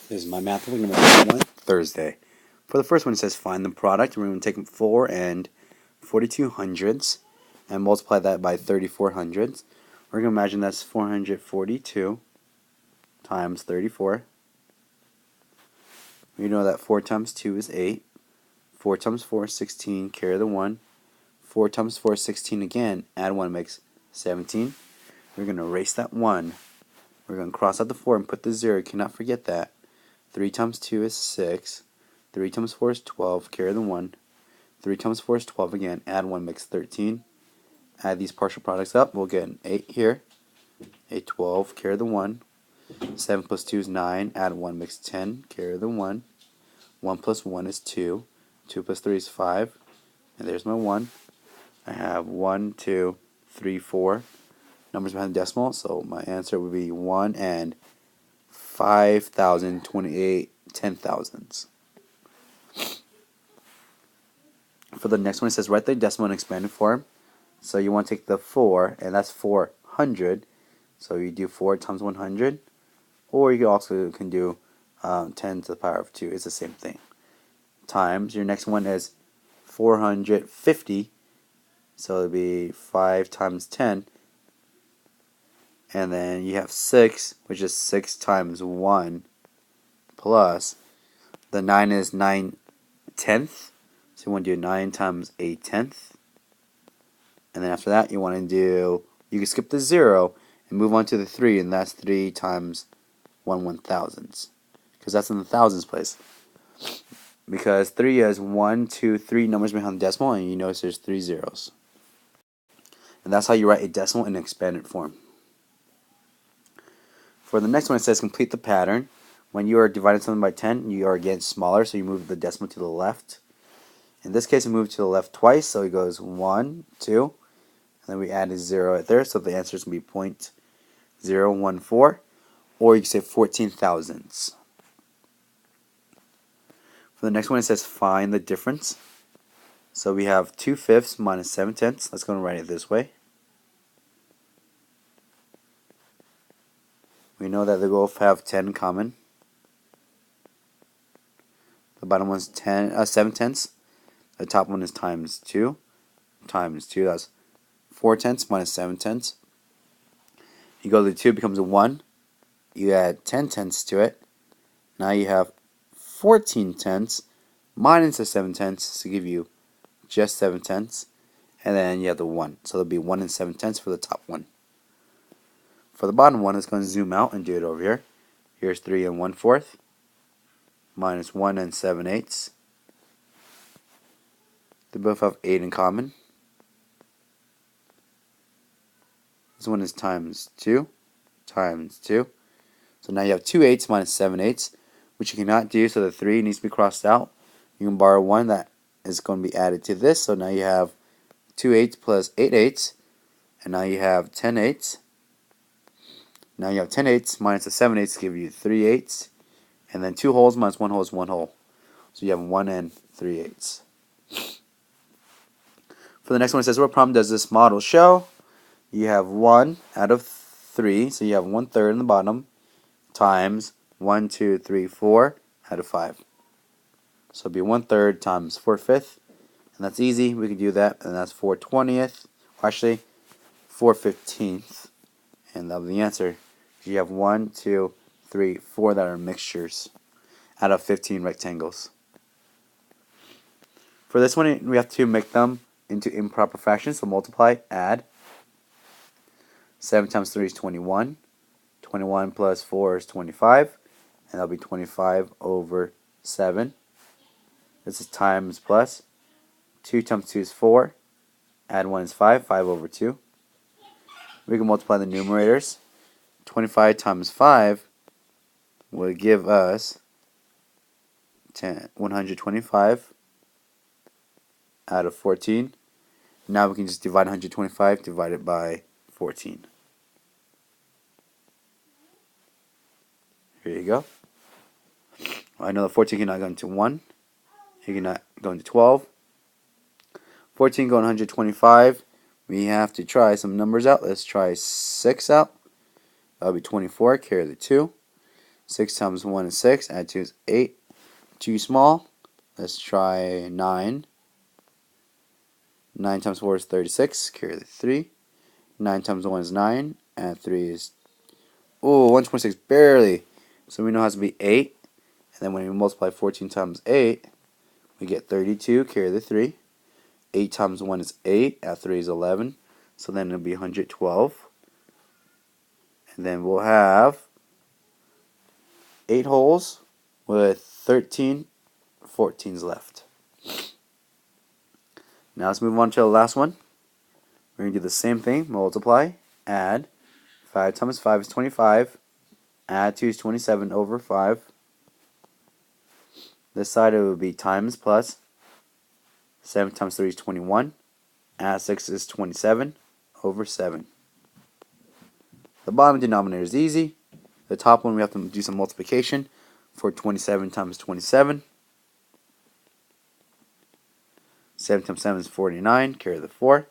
This is my math book number 1, Thursday. For the first one, it says find the product. We're going to take 4 and 42 hundredths and multiply that by 34 hundredths. We're going to imagine that's 442 times 34. We know that 4 times 2 is 8. 4 times 4 is 16, carry the 1. 4 times 4 is 16 again, add 1 makes 17. We're going to erase that 1. We're going to cross out the 4 and put the 0. You cannot forget that. 3 times 2 is 6. 3 times 4 is 12. Carry the 1. 3 times 4 is 12 again. Add 1 makes 13. Add these partial products up. We'll get an 8 here. 8, 12. Carry the 1. 7 plus 2 is 9. Add 1 makes 10. Carry the 1. 1 plus 1 is 2. 2 plus 3 is 5. And there's my 1. I have 1, 2, 3, 4 numbers behind the decimal. So my answer would be 1 and 5,028 10,000ths. For the next one, it says write the decimal in expanded form. So you want to take the 4, and that's 400. So you do 4 times 100, or you also can do 10 to the power of 2. It's the same thing. Times your next one is 450. So it'll be 5 times 10. And then you have 6, which is 6 times 1, plus the 9 is 9/10. So you want to do 9 times a tenth. And then after that, you want to do, you can skip the 0 and move on to the 3, and that's 3 times 1 1,000ths. Because that's in the thousands place. Because 3 is 1, 2, 3 numbers behind the decimal, and you notice there's 3 zeros. And that's how you write a decimal in expanded form. For the next one, it says complete the pattern. When you are dividing something by 10, you are again smaller, so you move the decimal to the left. In this case, we move to the left twice, so it goes 1, 2, and then we add a 0 right there, so the answer is going to be 0.014, or you can say 14 thousandths. For the next one, it says find the difference. So we have 2/5 minus 7/10. Let's go and write it this way. We know that they both have 10 in common. The bottom one's 7/10. The top one is times 2. Times 2, that's 4/10 minus 7/10. You go to the 2, it becomes a 1. You add 10/10 to it. Now you have 14/10 minus the 7/10 to give you just 7/10. And then you have the 1. So there'll be 1 and 7/10 for the top one. For the bottom one, let's go and zoom out and do it over here. Here's 3 and 1/4 minus 1 and 7/8. They both have 8 in common. This one is times 2 times 2. So now you have 2 8s minus 7 8s, which you cannot do, so the 3 needs to be crossed out. You can borrow 1 that is going to be added to this, so now you have 2 8s plus 8 8s, and now you have 10 8s. Now you have 10 8s minus the 7 8s give you 3 8s, and then 2 wholes minus 1 whole is 1 whole. So you have 1 and 3 8s. For the next one, it says, what problem does this model show? You have 1 out of 3, so you have 1/3 in the bottom, times 1, 2, 3, 4 out of 5. So it'll be 1/3 times 4/5, and that's easy. We can do that, and that's 4/20th, or actually 4/15th, and that'll be the answer. You have 1, 2, 3, 4 that are mixtures out of 15 rectangles. For this one, we have to make them into improper fractions, so multiply, add. 7 times 3 is 21. 21 plus 4 is 25, and that'll be 25 over 7. This is times plus. 2 times 2 is 4. Add 1 is 5. 5 over 2. We can multiply the numerators. 25 times 5 will give us 125 out of 14. Now we can just divide 125 divided by 14. Here you go. I know that 14 cannot go into 1. It cannot go into 12. 14 going 125. We have to try some numbers out. Let's try 6 out. That'll be 24. Carry the 2. 6 times 1 is 6. Add 2 is 8. Too small. Let's try 9. 9 times 4 is 36. Carry the 3. 9 times 1 is 9. Add 3 is... Oh, 126. Barely. So we know it has to be 8. And then when we multiply 14 times 8, we get 32. Carry the 3. 8 times 1 is 8. Add 3 is 11. So then it'll be 112. And then we'll have 8 holes with 13 14s left. Now let's move on to the last one. We're going to do the same thing. Multiply, add. 5 times 5 is 25. Add 2 is 27 over 5. This side it would be times plus. 7 times 3 is 21. Add 6 is 27 over 7. The bottom denominator is easy. The top one we have to do some multiplication for 27 times 27. 7 times 7 is 49. Carry the 4.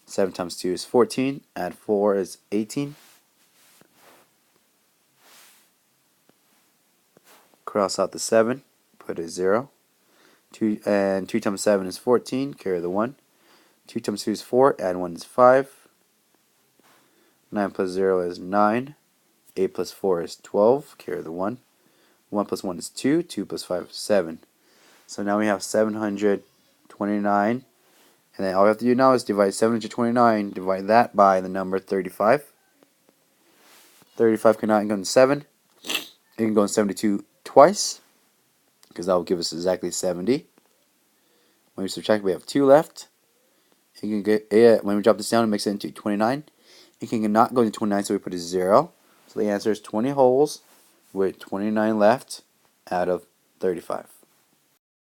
7 times 2 is 14. Add 4 is 18. Cross out the 7. Put a 0. 2 times 7 is 14. Carry the 1. 2 times 2 is 4. Add 1 is 5. 9 plus 0 is 9. 8 plus 4 is 12. Carry the 1. 1 plus 1 is 2. 2 plus 5 is 7. So now we have 729. And then all we have to do now is divide 729, divide that by the number 35. 35 cannot go in 7. It can go in 72 twice, because that will give us exactly 70. When we subtract, we have 2 left. It can get, when we drop this down, it makes it into 29. It cannot go into 29, so we put a 0. So the answer is 20 holes with 29 left out of 35.